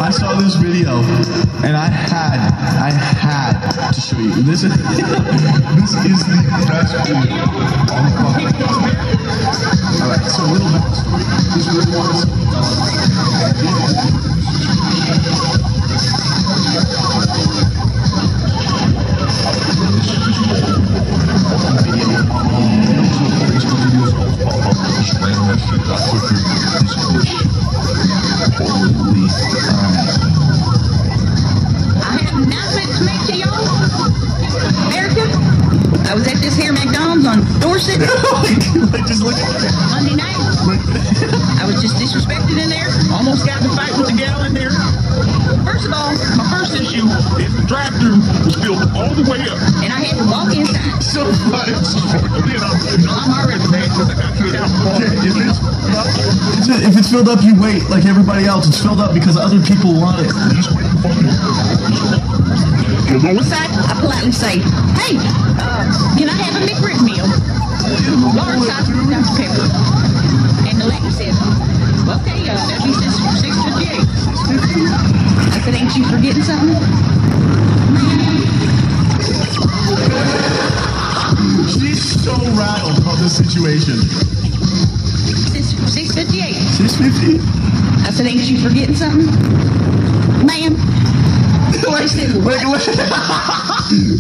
I saw this video, and I had to show you. This is the best video on the fucking. All right, so a little backstory. This really wants to be I was at this here McDonald's on Dorset. just look at that. Monday night. I was just disrespected in there. Almost got in a fight with the gal in there. First of all, my first issue is the drive-thru was filled all the way up. And I had to walk inside. So much. I'm already mad because I got kicked out. If it's filled up, you wait like everybody else. It's filled up because other people want it. Inside, I politely say, hey, can I have a McRib meal? Large size with Dr. Pepper. And the lady said, okay, that'd be $6.58. I said, ain't you forgetting something? She's so rattled about this situation. $6.58. $6.50. I said, ain't you forgetting something? Ma'am.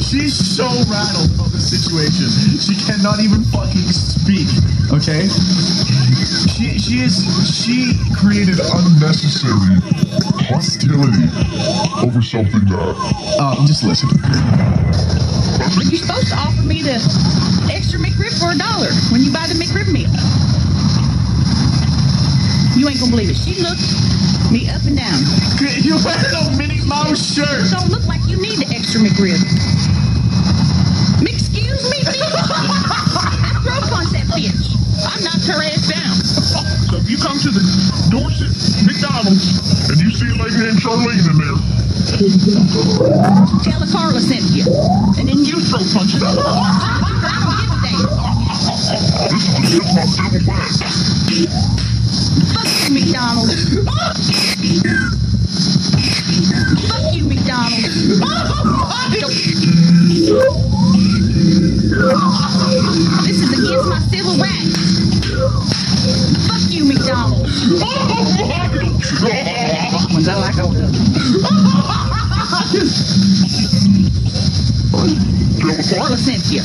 She's so rattled about the situation. She cannot even fucking speak. Okay? She created unnecessary hostility over something that. Just listen. You're supposed to offer me the extra McRib for $1 when you buy the McRib meal. You ain't gonna believe it. She looked me up and down. You're wearing a Minnie Mouse shirt. Don't look like you need the extra McRib. Excuse me, bitch. I throw punch that bitch. I knocked her ass down. So if you come to the Dorset McDonald's and you see a lady named Charlene in there, tell her Carla sent you. And then you throw punches. I don't give a damn. this is just my civil bag. Fuck you, McDonald's. Fuck you, McDonald's. This is against my civil rights. Fuck you, McDonald's. Ones I like all of them. Carla sent you.